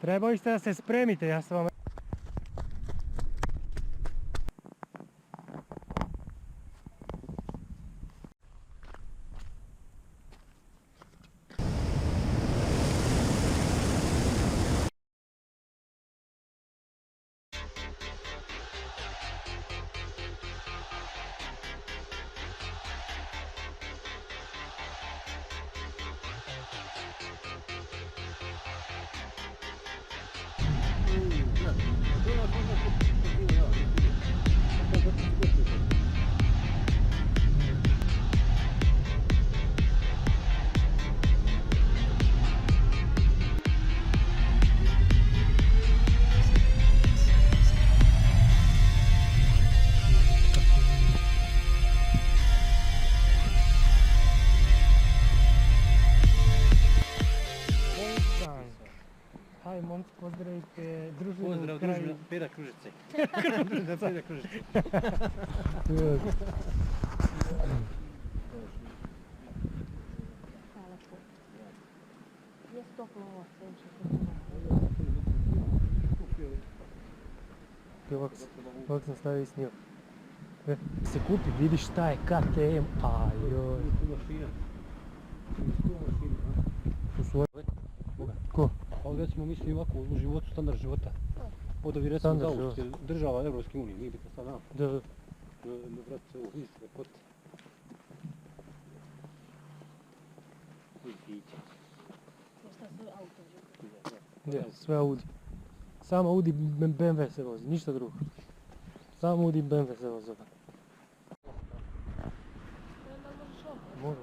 Trebali ste da se spremite, ja sam vam... Aj, momci, pozdravite družinu. Pozdrav družina, Pera Kružice. Pera Kružice. Je toplo ovo sve. Ovak sam stavio i snio. Se kupi, vidiš šta je KTM, ajoj. Tu su ko? Ali recimo misli ovako u životu, standard života. Od ovi recimo za Austrije, država Evropske unije, nije bitno sad nam. Da. Vrat se ovo, vidite ljepote. I piće. Šta sve auto Je, sve Audi. Samo Audi BMW se vozi, ništa drugo. Samo Audi BMW se vozi. Može.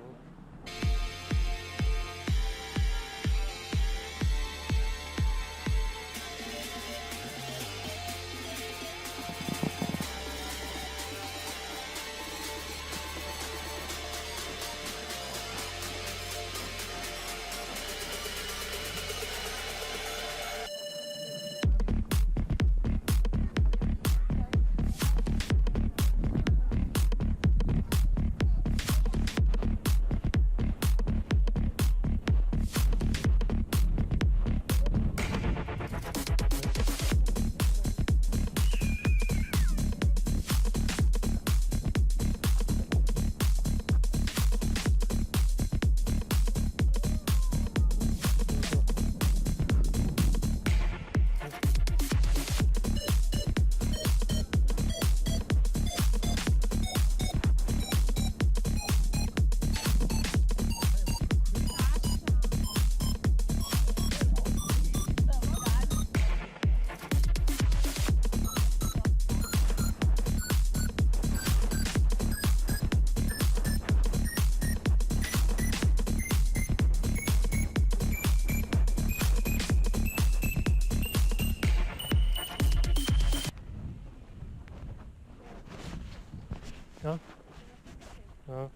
Ja? Ja.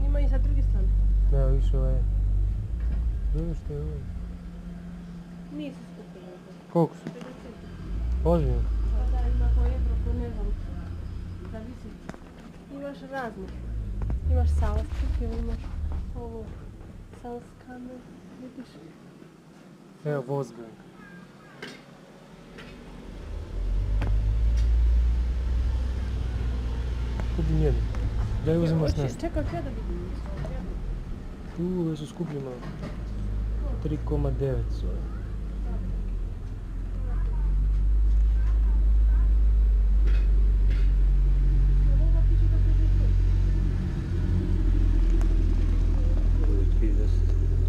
Ima i sa druge strane. Da, više ovaj... Drugo što je ovaj... Nisu skupili. Koliko su? 50. Ozbiljno? Pa da, ima po evro, po ne znam. Zavisi. Imaš raznih. Imaš Salzburg ili imaš ovo... Salzburg, vidiš? Evo, Wolfgang. Kupim jednu. Da je uzimaš nešto. Čekaj, kada da vidim? Tu su skuplji malo. 3,9 su.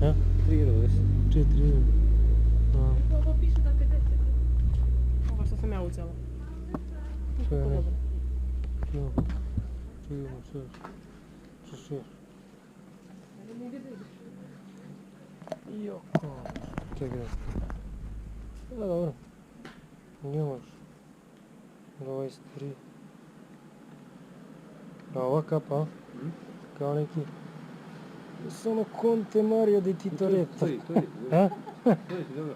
Ja? 4 €. Ovo piše da 50. Ovo što sam ja uzela. To je ne. tu imamo sve. Što sve? Joko. Čekaj. Ja, dobro. Nemaš. 23. A ova kapa? Kao neki... Sono Conte Mario di Tintoretto. To je, A? dobro.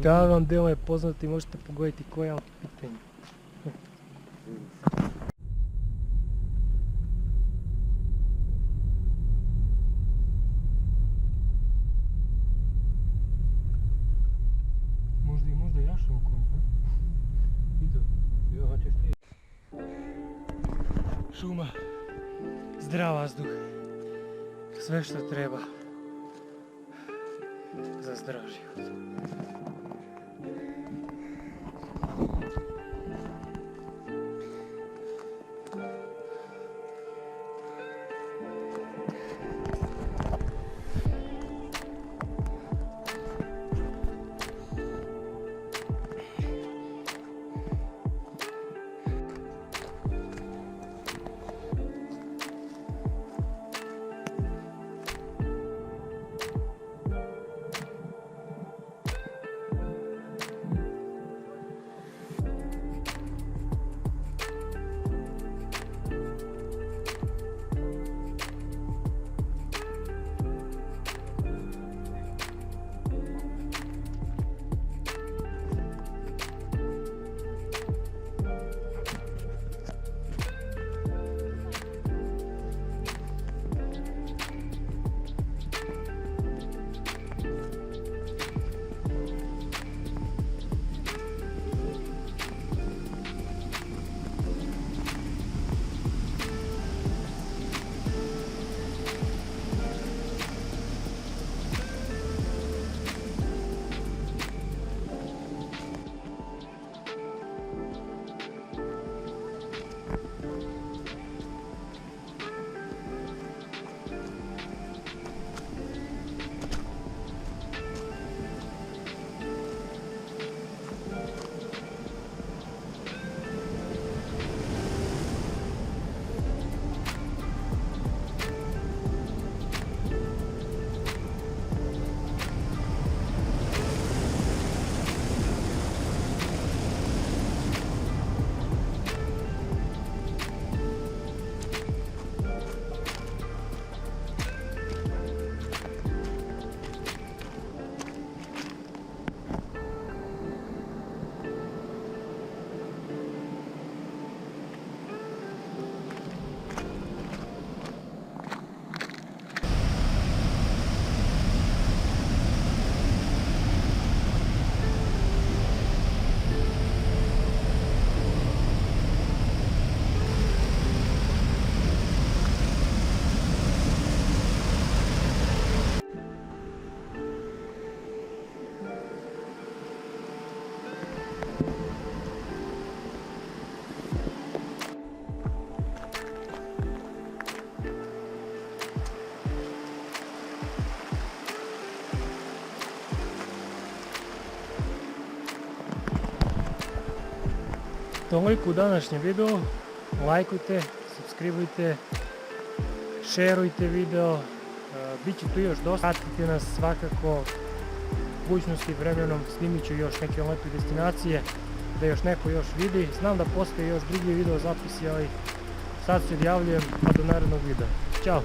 Da vam deo je poznati, možete pogoditi koje je pitanje. Možda i jašao u konju, Vidio. Jo, hoćeš ti. Šuma, zdrav vazduh, sve što treba za zdrav život. Toliko u današnjem videu, lajkujte, subscribeujte, šerujte video, bit će tu još dosta, pratite nas svakako, budućnosti vremenom snimit ću još neke lepe destinacije, da još neko još vidi, znam da postoje još drugi video zapisi, ali sad se odjavljujem, pa do narednog videa. Ćao!